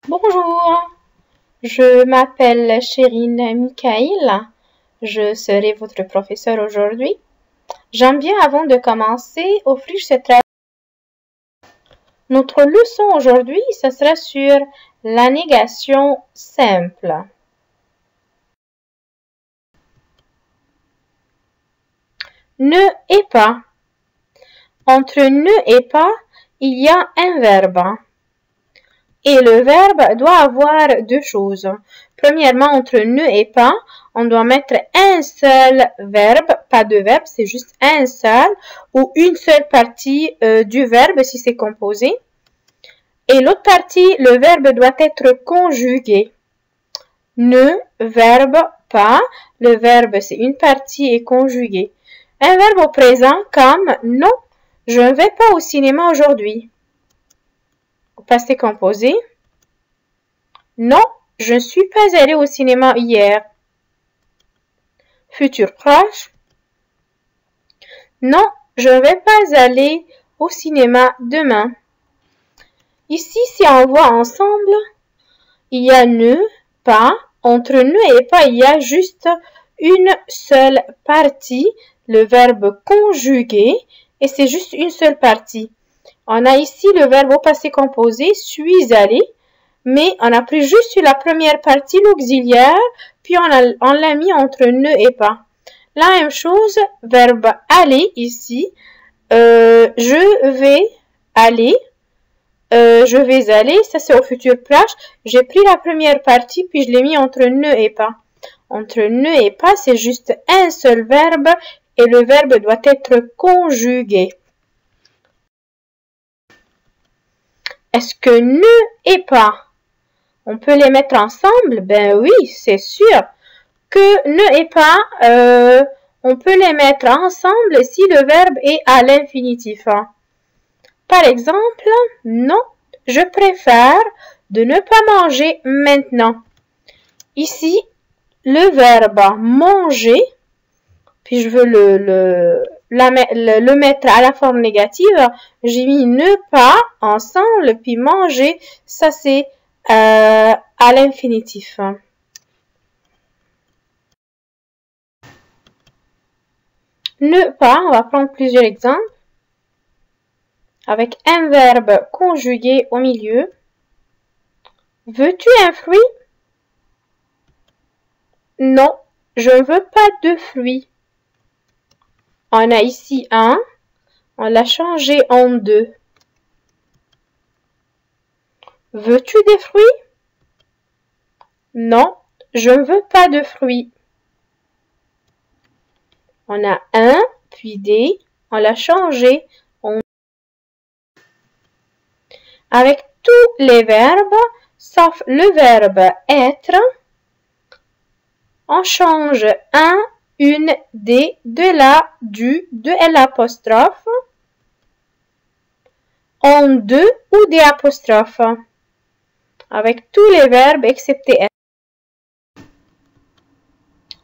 Bonjour, je m'appelle Chérine Mikaïl. Je serai votre professeur aujourd'hui. J'aime bien, avant de commencer, offrir ce travail. Notre leçon aujourd'hui, ce sera sur la négation simple. Ne et pas. Entre ne et pas, il y a un verbe. Et le verbe doit avoir deux choses. Premièrement, entre ne et pas, on doit mettre un seul verbe, pas deux verbes, c'est juste un seul, ou une seule partie du verbe si c'est composé. Et l'autre partie, le verbe doit être conjugué. Ne, verbe, pas. Le verbe, c'est une partie et conjugué. Un verbe au présent comme non, je ne vais pas au cinéma aujourd'hui. Au passé composé. Non, je ne suis pas allée au cinéma hier. Futur proche. Non, je ne vais pas aller au cinéma demain. Ici, si on voit ensemble, il y a ne, pas. Entre ne et pas, il y a juste une seule partie, le verbe conjugué, et c'est juste une seule partie. On a ici le verbe au passé composé, suis allé, mais on a pris juste sur la première partie l'auxiliaire, puis on l'a mis entre ne et pas. La même chose, verbe aller ici, je vais aller, ça c'est au futur proche. J'ai pris la première partie, puis je l'ai mis entre ne et pas. Entre ne et pas, c'est juste un seul verbe, et le verbe doit être conjugué. Est-ce que ne et pas, on peut les mettre ensemble? Ben oui, c'est sûr. Que ne et pas, on peut les mettre ensemble si le verbe est à l'infinitif. Par exemple, non, je préfère de ne pas manger maintenant. Ici, le verbe manger, puis je veux le mettre à la forme négative, j'ai mis ne pas ensemble, puis manger, ça c'est à l'infinitif. Ne pas, on va prendre plusieurs exemples. Avec un verbe conjugué au milieu. Veux-tu un fruit? Non, je ne veux pas de fruits. On a ici un, on l'a changé en deux. Veux-tu des fruits? Non, je ne veux pas de fruits. On a un, puis des, on l'a changé en deux. Avec tous les verbes, sauf le verbe être, on change un, une, des, de la, du, de l'apostrophe en deux ou des apostrophes. Avec tous les verbes excepté être.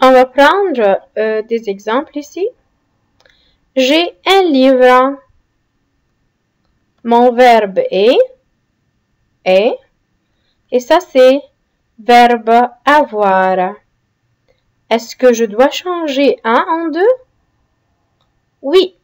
On va prendre des exemples ici. J'ai un livre. Mon verbe est, et ça c'est verbe avoir. Est-ce que je dois changer un en deux? Oui.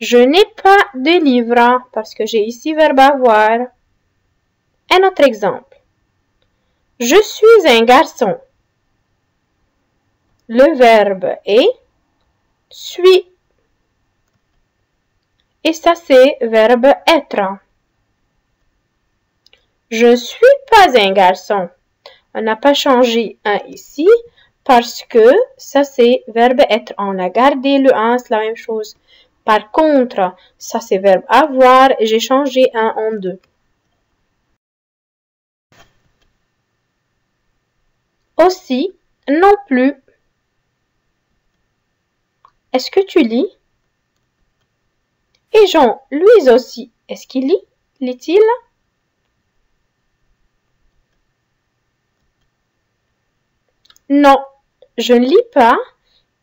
Je n'ai pas de livre parce que j'ai ici verbe avoir. Un autre exemple. Je suis un garçon. Le verbe est, suis. Et ça c'est verbe être. Je ne suis pas un garçon. On n'a pas changé un ici parce que ça c'est verbe être. On a gardé le un, c'est la même chose. Par contre, ça c'est verbe avoir et j'ai changé un en deux. Aussi, non plus. Est-ce que tu lis? Et Jean, lui aussi, est-ce qu'il lit? Lit-il? Non, je ne lis pas.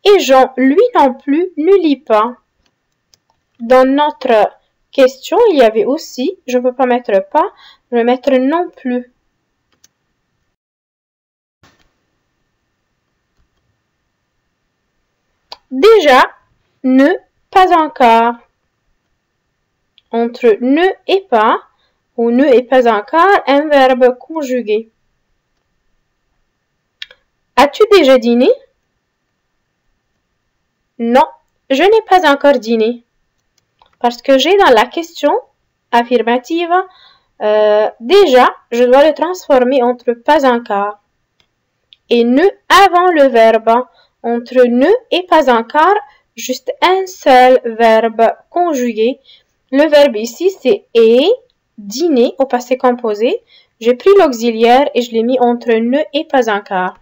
Et Jean, lui non plus, ne lit pas. Dans notre question, il y avait aussi, je ne peux pas mettre pas, je vais mettre non plus. Déjà, ne, pas encore. Entre ne et pas, ou ne et pas encore, un verbe conjugué. As-tu déjà dîné? Non, je n'ai pas encore dîné. Parce que j'ai dans la question affirmative, déjà, je dois le transformer entre pas encore. Et ne avant le verbe. Entre ne et pas encore, juste un seul verbe conjugué. Le verbe ici, c'est est, dîner au passé composé. J'ai pris l'auxiliaire et je l'ai mis entre ne et pas encore.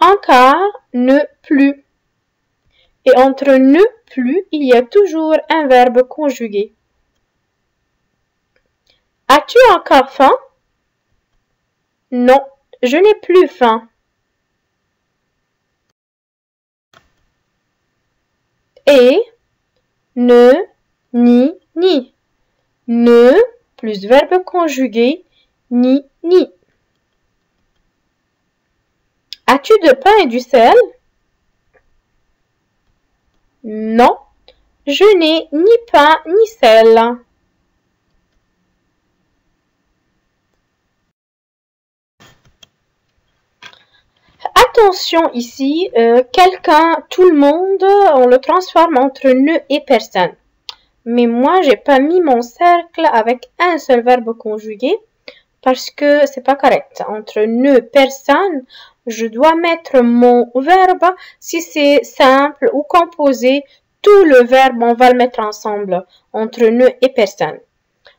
Encore, ne plus. Et entre ne plus, il y a toujours un verbe conjugué. As-tu encore faim? Non, je n'ai plus faim. Et, ne, ni, ni. Ne, plus verbe conjugué, ni, ni. As-tu de pain et du sel? Non, je n'ai ni pain ni sel. Attention ici, quelqu'un, tout le monde, on le transforme entre ne et personne. Mais moi, j'ai pas mis mon cercle avec un seul verbe conjugué parce que c'est pas correct. Entre ne, personne, je dois mettre mon verbe. Si c'est simple ou composé, tout le verbe, on va le mettre ensemble entre ne et personne.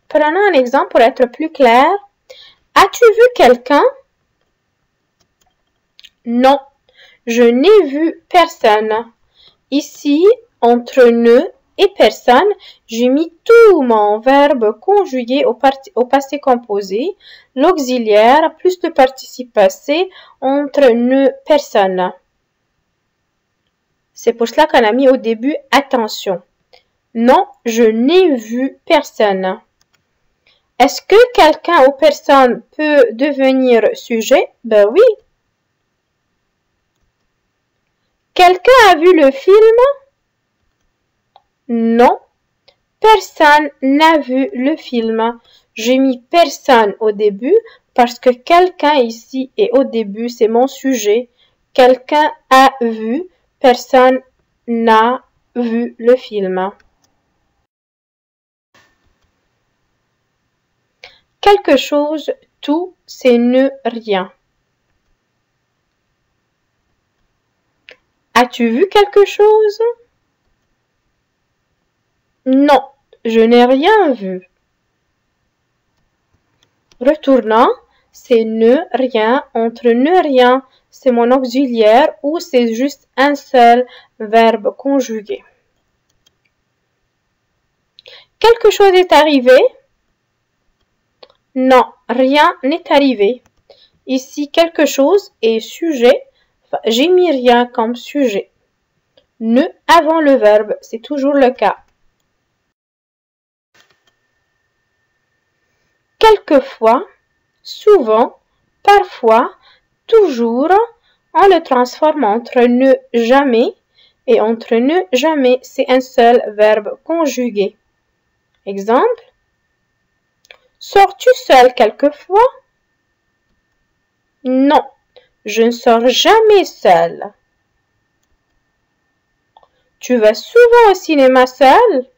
Prenons un exemple pour être plus clair. As-tu vu quelqu'un? Non, je n'ai vu personne. Ici, entre ne et personne, j'ai mis tout mon verbe conjugué au passé composé, l'auxiliaire plus le participe passé entre ne, personne. C'est pour cela qu'on a mis au début attention. Non, je n'ai vu personne. Est-ce que quelqu'un ou personne peut devenir sujet? Ben oui. Quelqu'un a vu le film? Non, personne n'a vu le film. J'ai mis personne au début parce que quelqu'un ici et au début, c'est mon sujet. Quelqu'un a vu, personne n'a vu le film. Quelque chose, tout, c'est ne, rien. As-tu vu quelque chose? Non, je n'ai rien vu. Retournant, c'est ne, rien. Entre ne, rien, c'est mon auxiliaire ou c'est juste un seul verbe conjugué. Quelque chose est arrivé? Non, rien n'est arrivé. Ici, quelque chose est sujet. J'ai mis rien comme sujet. Ne avant le verbe, c'est toujours le cas. Quelquefois, souvent, parfois, toujours, on le transforme entre ne, jamais, et entre ne, jamais, c'est un seul verbe conjugué. Exemple, sors-tu seul quelquefois? Non, je ne sors jamais seul. Tu vas souvent au cinéma seul?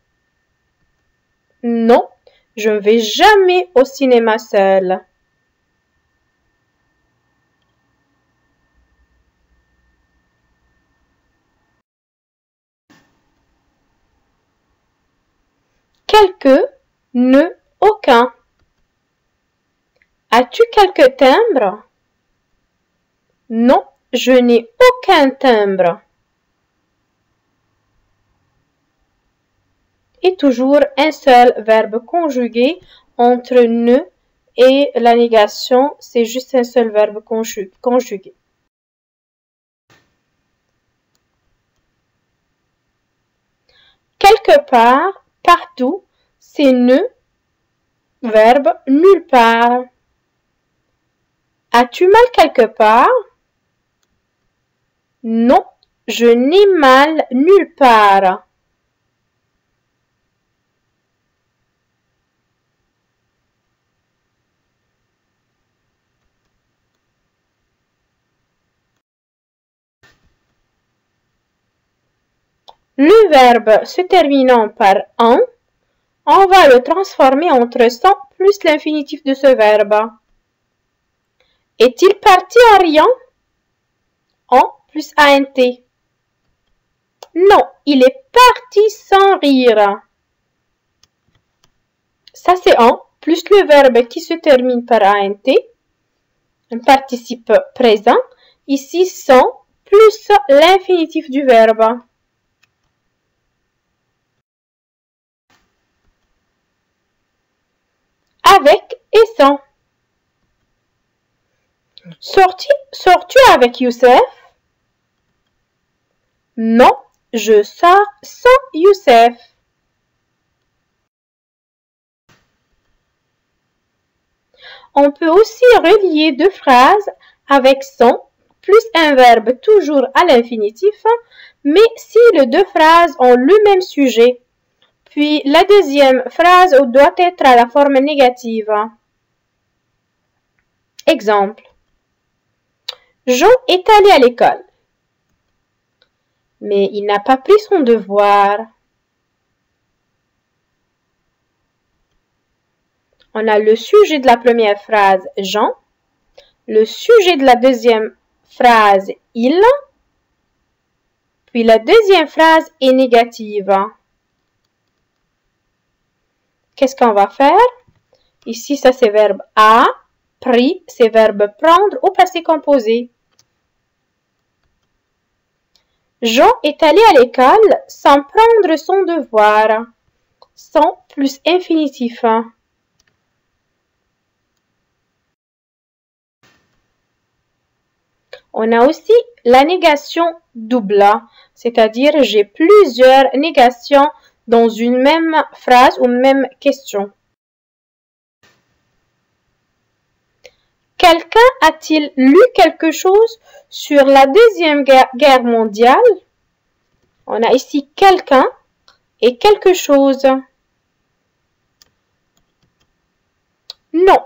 Non, je ne vais jamais au cinéma seul. Quelques, ne, aucun. As-tu quelques timbres? Non, je n'ai aucun timbre. Et toujours un seul verbe conjugué entre ne et la négation, c'est juste un seul verbe conjugué. Quelque part, partout, c'est ne, verbe nulle part. As-tu mal quelque part? Non, je n'ai mal nulle part. Le verbe se terminant par en, on va le transformer entre sans plus l'infinitif de ce verbe. Est-il parti en riant? En plus ant. Non, il est parti sans rire. Ça c'est en plus le verbe qui se termine par ant, un participe présent. Ici sans plus l'infinitif du verbe. Avec et sans. Sors-tu avec Youssef? Non, je sors sans Youssef. On peut aussi relier deux phrases avec sans plus un verbe toujours à l'infinitif, mais si les deux phrases ont le même sujet. Puis la deuxième phrase doit être à la forme négative. Exemple. Jean est allé à l'école, mais il n'a pas pris son devoir. On a le sujet de la première phrase, Jean, le sujet de la deuxième phrase, il, puis la deuxième phrase est négative. Qu'est-ce qu'on va faire? Ici, ça c'est verbe a, pris, c'est verbe prendre au passé composé. Jean est allé à l'école sans prendre son devoir. Sans plus infinitif. On a aussi la négation double, c'est-à-dire j'ai plusieurs négations dans une même phrase ou même question. Quelqu'un a-t-il lu quelque chose sur la Deuxième Guerre mondiale? On a ici quelqu'un et quelque chose. Non,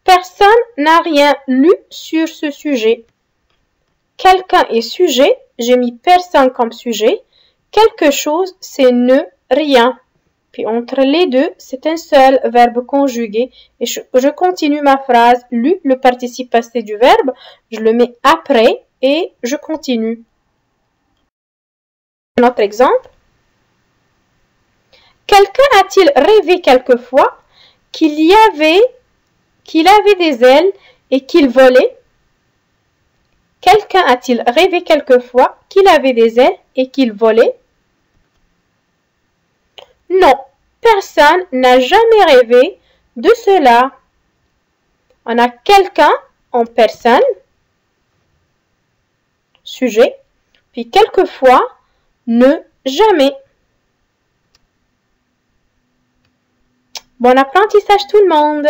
personne n'a rien lu sur ce sujet. Quelqu'un est sujet, j'ai mis personne comme sujet. Quelque chose, c'est ne, rien. Puis entre les deux, c'est un seul verbe conjugué. Et je continue ma phrase. Lu, le participe passé du verbe. Je le mets après et je continue. Un autre exemple. Quelqu'un a-t-il rêvé quelquefois qu'il avait des ailes et qu'il volait? Quelqu'un a-t-il rêvé quelquefois qu'il avait des ailes et qu'il volait? Non, personne n'a jamais rêvé de cela. On a quelqu'un en personne, sujet, puis quelquefois, ne, jamais. Bon apprentissage tout le monde!